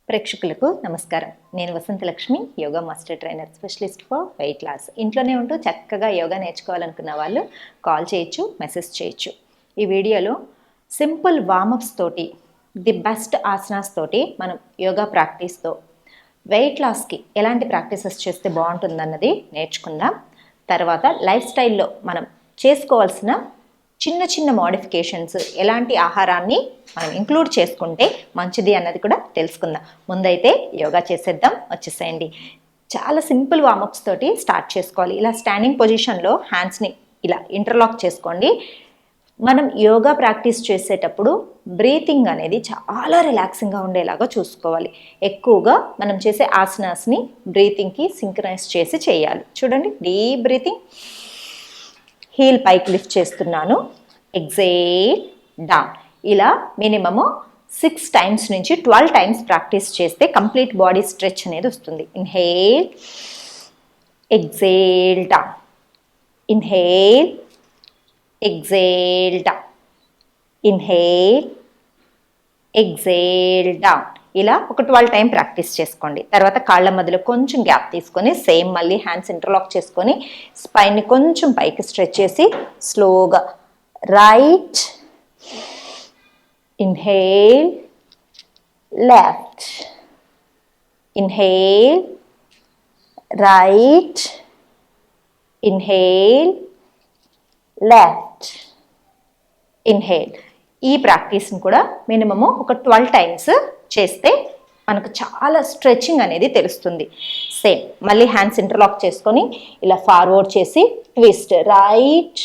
ప్రేక్షకులకు నమస్కారం. నేను Vasantha Lakshmi, yoga master trainer, specialist for weight loss. ఇంట్లోనే ఉంటూ చక్కగా యోగా నేర్చుకోవాలనుకున్న వాళ్ళు కాల్ చేయొచ్చు, మెసేజ్ చేయొచ్చు. ఈ వీడియోలో సింపుల్ వార్మప్స్ తోటి, ది బెస్ట్ ఆసనాస్ తోటి మనం యోగా ప్రాక్టీస్తో వెయిట్ లాస్కి ఎలాంటి ప్రాక్టీసెస్ చేస్తే బాగుంటుందన్నది నేర్చుకుందాం. తర్వాత లైఫ్ స్టైల్లో మనం చేసుకోవాల్సిన చిన్న చిన్న మోడిఫికేషన్స్, ఎలాంటి ఆహారాన్ని మనం ఇంక్లూడ్ చేసుకుంటే మంచిది అన్నది కూడా తెలుసుకుందాం. ముందైతే యోగా చేసేద్దాం, వచ్చేసేయండి. చాలా సింపుల్ వార్మప్స్ తోటి స్టార్ట్ చేసుకోవాలి. ఇలా స్టాండింగ్ పొజిషన్లో హ్యాండ్స్ని ఇలా ఇంటర్లాక్ చేసుకోండి. మనం యోగా ప్రాక్టీస్ చేసేటప్పుడు బ్రీతింగ్ అనేది చాలా రిలాక్సింగ్గా ఉండేలాగా చూసుకోవాలి. ఎక్కువగా మనం చేసే ఆసనాస్ని బ్రీతింగ్కి సింక్రనైజ్ చేసి చేయాలి. చూడండి, డీప్ బ్రీతింగ్, హీల్ పైకి లిఫ్ట్ చేస్తున్నాను, ఎగ్జేల్ డౌన్. ఇలా మినిమము 6 times నుంచి 12 times ప్రాక్టీస్ చేస్తే కంప్లీట్ బాడీ స్ట్రెచ్ అనేది వస్తుంది. Inhale, exhale down, inhale, exhale down, inhale, exhale down. ఇలా ఒక 12 times ప్రాక్టీస్ చేసుకోండి. తర్వాత కాళ్ళ మధ్యలో కొంచెం గ్యాప్ తీసుకొని సేమ్ మళ్ళీ హ్యాండ్స్ ఇంటర్లాక్ చేసుకొని స్పైన్ని కొంచెం పైకి స్ట్రెచ్ చేసి స్లోగా right, inhale, left, inhale, right, inhale, left, inhale. ఈ ప్రాక్టీస్ని కూడా మినిమము ఒక 12 times చేస్తే మనకు చాలా స్ట్రెచింగ్ అనేది తెలుస్తుంది. సేమ్ మళ్ళీ హ్యాండ్స్ ఇంటర్లాక్ చేసుకొని ఇలా ఫార్వర్డ్ చేసి ట్విస్ట్, రైట్,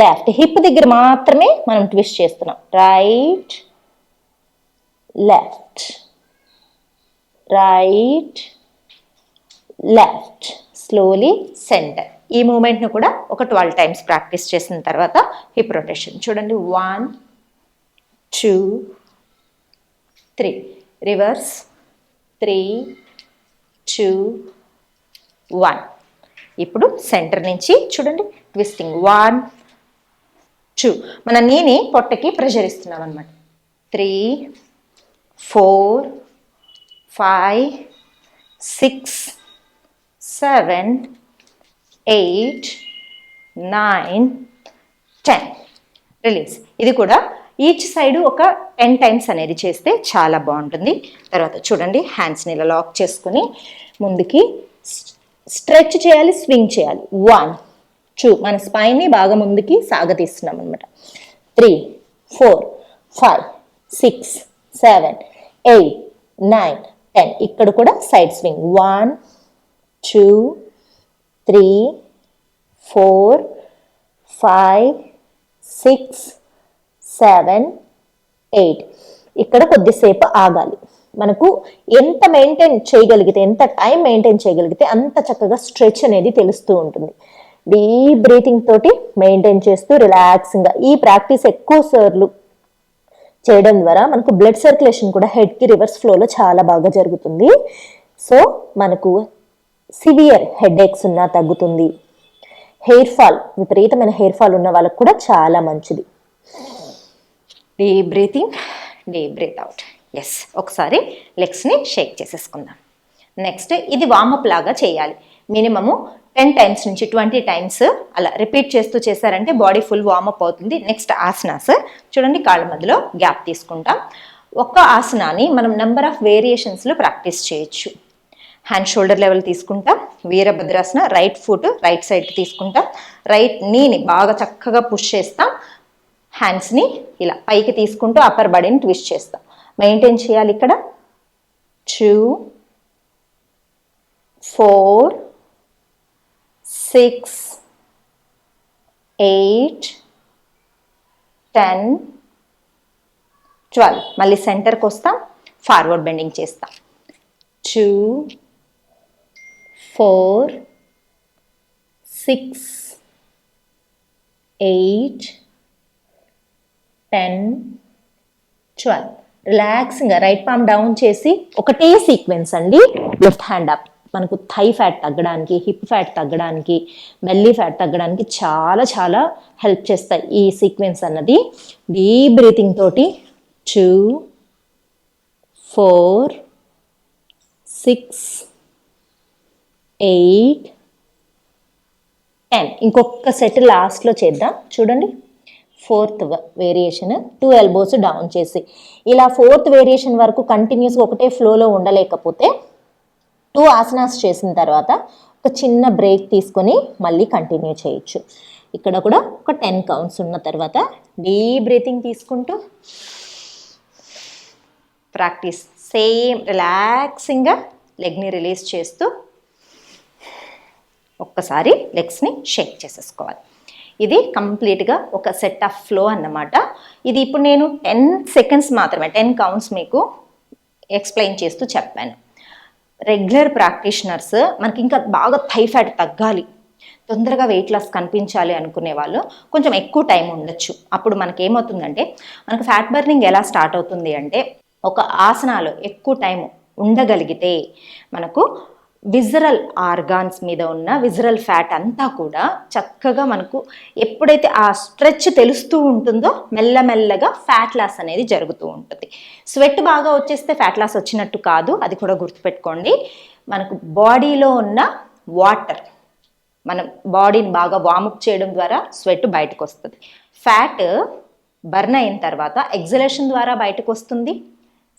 లెఫ్ట్. హిప్ దగ్గర మాత్రమే మనం ట్విస్ట్ చేస్తున్నాం. Right, left, right, left, slowly centre. ఈ మూమెంట్ను కూడా ఒక 12 times ప్రాక్టీస్ చేసిన తర్వాత హిప్ రొటేషన్ చూడండి. 1 2 3, రివర్స్, 3 2 1. ఇప్పుడు సెంటర్ నుంచి చూడండి, ట్విస్టింగ్ 1 2. మన నీని పొట్టకి ప్రెషర్ ఇస్తున్నాం అనమాట. 3 4 5 6 7 8 9 10. రిలీజ్. ఇది కూడా ఈచ్ సైడ్ ఒక 10 times అనేది చేస్తే చాలా బాగుంటుంది. తర్వాత చూడండి, హ్యాండ్స్ని ఇలా లాక్ చేసుకుని ముందుకి స్ట్రెచ్ చేయాలి, స్వింగ్ చేయాలి. 1 2, మన స్పైన్ని బాగా ముందుకి సాగతీస్తున్నాం అనమాట. 3 4 5 6 7 8 9 10. ఇక్కడ కూడా సైడ్ స్వింగ్. 1 2 3 4 5 6 7 8. ఇక్కడ కొద్దిసేపు ఆగాలి. మనకు ఎంత మెయింటైన్ చేయగలిగితే, ఎంత టైం మెయింటైన్ చేయగలిగితే అంత చక్కగా స్ట్రెచ్ అనేది తెలుస్తూ ఉంటుంది. డీప్ బ్రీతింగ్ తోటి మెయింటైన్ చేస్తూ రిలాక్సింగ్గా ఈ ప్రాక్టీస్ ఎక్కువ సార్లు చేయడం ద్వారా మనకు బ్లడ్ సర్క్యులేషన్ కూడా హెడ్కి రివర్స్ ఫ్లోలో చాలా బాగా జరుగుతుంది. సో మనకు సివియర్ హెడేక్స్ ఉన్నా తగ్గుతుంది. హెయిర్ ఫాల్, విపరీతమైన హెయిర్ ఫాల్ ఉన్న వాళ్ళకు కూడా చాలా మంచిది. Deep breathing, deep breath out. Yes, ఒకసారి లెగ్స్ని షేక్ చేసేసుకుందాం. నెక్స్ట్ ఇది వార్మప్ లాగా చేయాలి. మినిమము 10 times నుంచి 20 times అలా రిపీట్ చేస్తూ చేశారంటే బాడీ ఫుల్ వార్మప్ అవుతుంది. నెక్స్ట్ ఆసనాస్ చూడండి, కాళ్ళ మధ్యలో గ్యాప్ తీసుకుంటాం. ఒక్క ఆసనాన్ని మనం నెంబర్ ఆఫ్ వేరియేషన్స్లో ప్రాక్టీస్ చేయొచ్చు. హ్యాండ్ షోల్డర్ లెవెల్ తీసుకుంటాం. వీరభద్రాసన, రైట్ ఫుట్ రైట్ సైడ్కి తీసుకుంటాం. రైట్ నీని బాగా చక్కగా పుష్ చేస్తాం. హ్యాండ్స్ని ఇలా పైకి తీసుకుంటూ అప్పర్ బాడీని ట్విస్ట్ చేస్తాం. మెయింటైన్ చేయాలి. ఇక్కడ 2 4 6 8 10 12. మళ్ళీ సెంటర్కి వస్తాం, ఫార్వర్డ్ బెండింగ్ చేస్తాం. 2 4 6 8 10 12. రిలాక్సింగ్గా రైట్ పామ్ డౌన్ చేసి ఒకటే సీక్వెన్స్ అండి. Left hand up. మనకు థై ఫ్యాట్ తగ్గడానికి, హిప్ ఫ్యాట్ తగ్గడానికి, బెల్లీ ఫ్యాట్ తగ్గడానికి చాలా చాలా హెల్ప్ చేస్తాయి ఈ సీక్వెన్స్ అన్నది. డీప్ బ్రీతింగ్ తోటి 2 4 6 8 10. ఇంకొక సెట్ లాస్ట్లో చేద్దాం. చూడండి, ఫోర్త్ వేరియేషన్ 2 ఎల్బోస్ డౌన్ చేసి ఇలా ఫోర్త్ వేరియేషన్ వరకు కంటిన్యూస్గా ఒకటే ఫ్లోలో ఉండలేకపోతే 2 ఆసనాస్ చేసిన తర్వాత ఒక చిన్న బ్రేక్ తీసుకొని మళ్ళీ కంటిన్యూ చేయొచ్చు. ఇక్కడ కూడా ఒక 10 కౌంట్స్ ఉన్న తర్వాత డీప్ బ్రీతింగ్ తీసుకుంటూ ప్రాక్టీస్ సేమ్ రిలాక్సింగ్గా లెగ్ని రిలీజ్ చేస్తూ ఒక్కసారి లెగ్స్ని షేక్ చేసేసుకోవాలి. ఇది కంప్లీట్గా ఒక సెట్ ఆఫ్ ఫ్లో అన్నమాట. ఇది ఇప్పుడు నేను 10 సెకండ్స్ మాత్రమే, 10 కౌంట్స్ మీకు ఎక్స్ప్లెయిన్ చేస్తూ చెప్పాను. రెగ్యులర్ ప్రాక్టీషనర్స్ మనకి ఇంకా బాగా థై ఫ్యాట్ తగ్గాలి, తొందరగా వెయిట్ లాస్ కనిపించాలి అనుకునే వాళ్ళు కొంచెం ఎక్కువ టైం ఉండొచ్చు. అప్పుడు మనకి ఏమవుతుందంటే, మనకు ఫ్యాట్ బర్నింగ్ ఎలా స్టార్ట్ అవుతుంది అంటే, ఒక ఆసనాలు ఎక్కువ టైం ఉండగలిగితే మనకు విజరల్ ఆర్గాన్స్ మీద ఉన్న విజరల్ ఫ్యాట్ అంతా కూడా చక్కగా మనకు ఎప్పుడైతే ఆ స్ట్రెచ్ తెలుస్తూ ఉంటుందో మెల్లమెల్లగా ఫ్యాట్ లాస్ అనేది జరుగుతూ ఉంటుంది. స్వెట్ బాగా వచ్చేస్తే ఫ్యాట్ లాస్ వచ్చినట్టు కాదు, అది కూడా గుర్తుపెట్టుకోండి. మనకు బాడీలో ఉన్న వాటర్, మనం బాడీని బాగా వార్మప్ చేయడం ద్వారా స్వెట్ బయటకు వస్తుంది. ఫ్యాట్ బర్న్ అయిన తర్వాత ఎగ్జలేషన్ ద్వారా బయటకు వస్తుంది.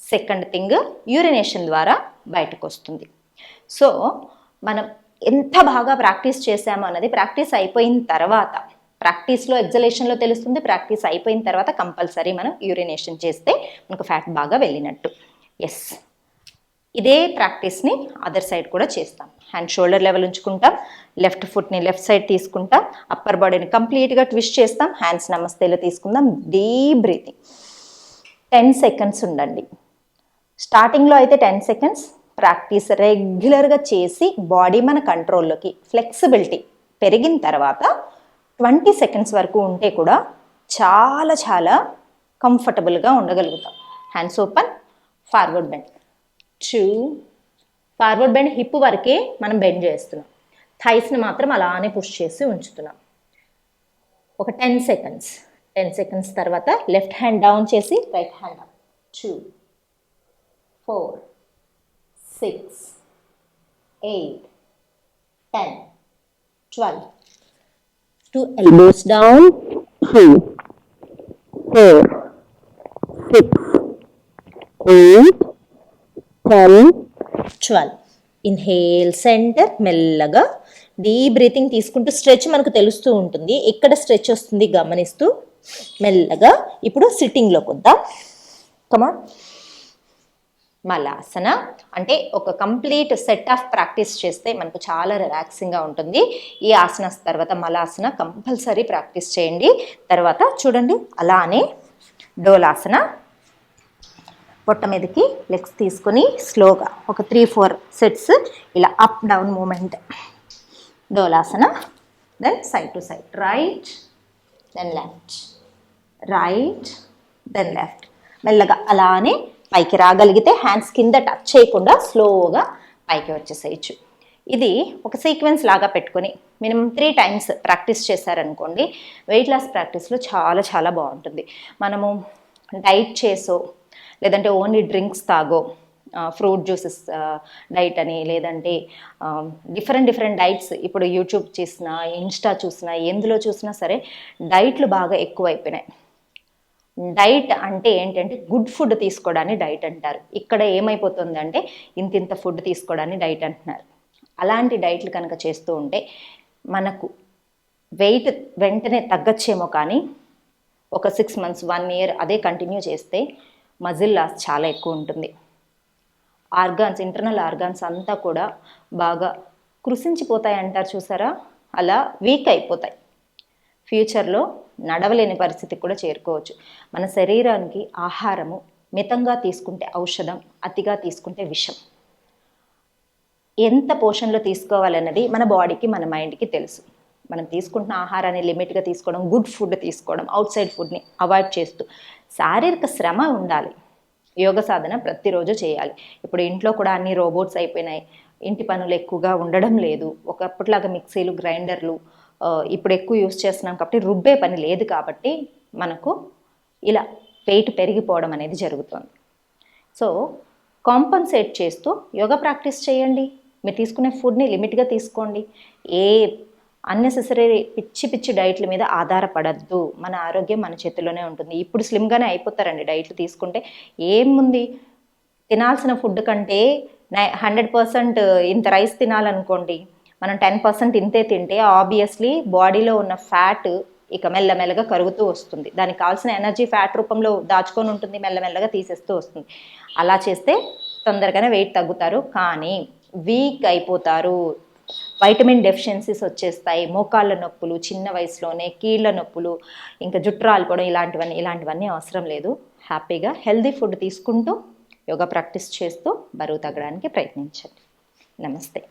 సెకండ్ థింగ్, యూరినేషన్ ద్వారా బయటకు వస్తుంది. సో మనం ఎంత బాగా ప్రాక్టీస్ చేసామో అన్నది ప్రాక్టీస్ అయిపోయిన తర్వాత, ప్రాక్టీస్లో ఎగ్జలేషన్లో తెలుస్తుంది. ప్రాక్టీస్ అయిపోయిన తర్వాత కంపల్సరీ మనం యూరినేషన్ చేస్తే మనకు ఫ్యాట్ బాగా వెళ్ళినట్టు. ఎస్, ఇదే ప్రాక్టీస్ని అదర్ సైడ్ కూడా చేస్తాం. హ్యాండ్ షోల్డర్ లెవెల్ ఉంచుకుంటాం, లెఫ్ట్ ఫుట్ని లెఫ్ట్ సైడ్ తీసుకుంటాం, అప్పర్ బాడీని కంప్లీట్గా ట్విస్ట్ చేస్తాం, హ్యాండ్స్ నమస్తేలో తీసుకుందాం. డీప్ బ్రీతింగ్ 10 సెకండ్స్ ఉండండి. స్టార్టింగ్లో అయితే 10 సెకండ్స్, ప్రాక్టీస్ రెగ్యులర్గా చేసి బాడీ మన కంట్రోల్లోకి ఫ్లెక్సిబిలిటీ పెరిగిన తర్వాత 20 సెకండ్స్ వరకు ఉంటే కూడా చాలా చాలా కంఫర్టబుల్గా ఉండగలుగుతాం. Hands open, forward bend 2, forward bend hip వరకే మనం బెండ్ చేస్తున్నాం, థైస్ని మాత్రం అలానే పుష్ చేసి ఉంచుతున్నాం. ఒక 10 సెకండ్స్, 10 సెకండ్స్ తర్వాత లెఫ్ట్ హ్యాండ్ డౌన్ చేసి right hand up. 2 4 6 8 10 12. 2 elbows down. 3 4 6 8 10 12. Inhale centre, మెల్లగా డీప్ బ్రీతింగ్ తీసుకుంటూ స్ట్రెచ్ మనకు తెలుస్తూ ఉంటుంది. ఎక్కడ స్ట్రెచ్ వస్తుంది గమనిస్తూ మెల్లగా ఇప్పుడు సిట్టింగ్లోకి వద్దాం. కమాన్. మలాసన అంటే ఒక కంప్లీట్ సెట్ ఆఫ్ ప్రాక్టీస్ చేస్తే మనకు చాలా రిలాక్సింగ్గా ఉంటుంది. ఈ ఆసనాస్ తర్వాత మలాసన కంపల్సరీ ప్రాక్టీస్ చేయండి. తర్వాత చూడండి, అలానే డోలాసన, పొట్ట మీదకి లెగ్స్ తీసుకొని స్లోగా ఒక 3-4 సెట్స్ ఇలా up down movement. Dolasana, then side to side, right then left, right then left. మెల్లగా అలానే పైకి రాగలిగితే హ్యాండ్స్ కింద టచ్ చేయకుండా స్లోగా పైకి వచ్చేసేయచ్చు. ఇది ఒక సీక్వెన్స్ లాగా పెట్టుకొని మినిమం 3 టైమ్స్ ప్రాక్టీస్ చేశారనుకోండి, వెయిట్ లాస్ ప్రాక్టీస్లో చాలా చాలా బాగుంటుంది. మనము డైట్ చేసో లేదంటే ఓన్లీ డ్రింక్స్ తాగో, ఫ్రూట్ జ్యూసెస్ డైట్ అని, లేదంటే డిఫరెంట్ డైట్స్ ఇప్పుడు యూట్యూబ్ చూసినా ఇన్స్టా చూసినా ఎందులో చూసినా సరే డైట్లు బాగా ఎక్కువైపోయినాయి. డైట్ అంటే ఏంటంటే గుడ్ ఫుడ్ తీసుకోవడాన్ని డైట్ అంటారు. ఇక్కడ ఏమైపోతుందంటే ఇంత ఫుడ్ తీసుకోవడాన్ని డైట్ అంటున్నారు. అలాంటి డైట్లు కనుక చేస్తూ ఉంటే మనకు వెయిట్ వెంటనే తగ్గచ్చేమో, కానీ ఒక 6 months 1 year అదే కంటిన్యూ చేస్తే మజిల్ లాస్ చాలా ఎక్కువ ఉంటుంది. ఆర్గాన్స్, ఇంటర్నల్ ఆర్గాన్స్ అంతా కూడా బాగా కృషించిపోతాయి అంటారు చూసారా, అలా వీక్ అయిపోతాయి. ఫ్యూచర్లో నడవలేని పరిస్థితికి కూడా చేరుకోవచ్చు. మన శరీరానికి ఆహారము మితంగా తీసుకుంటే ఔషధం, అతిగా తీసుకుంటే విషం. ఎంత పోషణలో తీసుకోవాలన్నది మన బాడీకి మన మైండ్కి తెలుసు. మనం తీసుకుంటున్న ఆహారాన్ని లిమిట్గా తీసుకోవడం, గుడ్ ఫుడ్ తీసుకోవడం, అవుట్ సైడ్ ఫుడ్ని అవాయిడ్ చేస్తూ శారీరక శ్రమ ఉండాలి. యోగ సాధన ప్రతిరోజు చేయాలి. ఇప్పుడు ఇంట్లో కూడా అన్ని రోబోట్స్ అయిపోయినాయి, ఇంటి పనులు ఎక్కువగా ఉండడం లేదు. ఒకప్పటిలాగా మిక్సీలు, గ్రైండర్లు ఇప్పుడు ఎక్కువ యూస్ చేస్తున్నాం కాబట్టి రుబ్బే పని లేదు, కాబట్టి మనకు ఇలా వెయిట్ పెరిగిపోవడం అనేది జరుగుతుంది. సో కాంపన్సేట్ చేస్తూ యోగా ప్రాక్టీస్ చేయండి. మీరు తీసుకునే ఫుడ్ని లిమిట్గా తీసుకోండి. ఏ అన్నెసెసరీ పిచ్చి పిచ్చి డైట్ల మీద ఆధారపడద్దు. మన ఆరోగ్యం మన చేతిలోనే ఉంటుంది. ఇప్పుడు స్లిమ్గానే అయిపోతారండి డైట్లు తీసుకుంటే. ఏముంది, తినాల్సిన ఫుడ్ కంటే 100% ఇంత రైస్ తినాలనుకోండి, మనం 10% ఇంతే తింటే ఆబ్వియస్లీ బాడీలో ఉన్న ఫ్యాట్ ఇక మెల్లమెల్లగా కరుగుతూ వస్తుంది. దానికి కావాల్సిన ఎనర్జీ ఫ్యాట్ రూపంలో దాచుకొని ఉంటుంది, మెల్లమెల్లగా తీసేస్తూ వస్తుంది. అలా చేస్తే తొందరగానే వెయిట్ తగ్గుతారు, కానీ వీక్ అయిపోతారు. వైటమిన్ డెఫిషియన్సీస్ వచ్చేస్తాయి, మోకాళ్ళ నొప్పులు చిన్న వయసులోనే, కీళ్ళ నొప్పులు, ఇంకా జుట్టు రాలిపోవడం, ఇలాంటివన్నీ అవసరం లేదు. హ్యాపీగా హెల్దీ ఫుడ్ తీసుకుంటూ యోగా ప్రాక్టీస్ చేస్తూ బరువు తగ్గడానికి ప్రయత్నించండి. నమస్తే.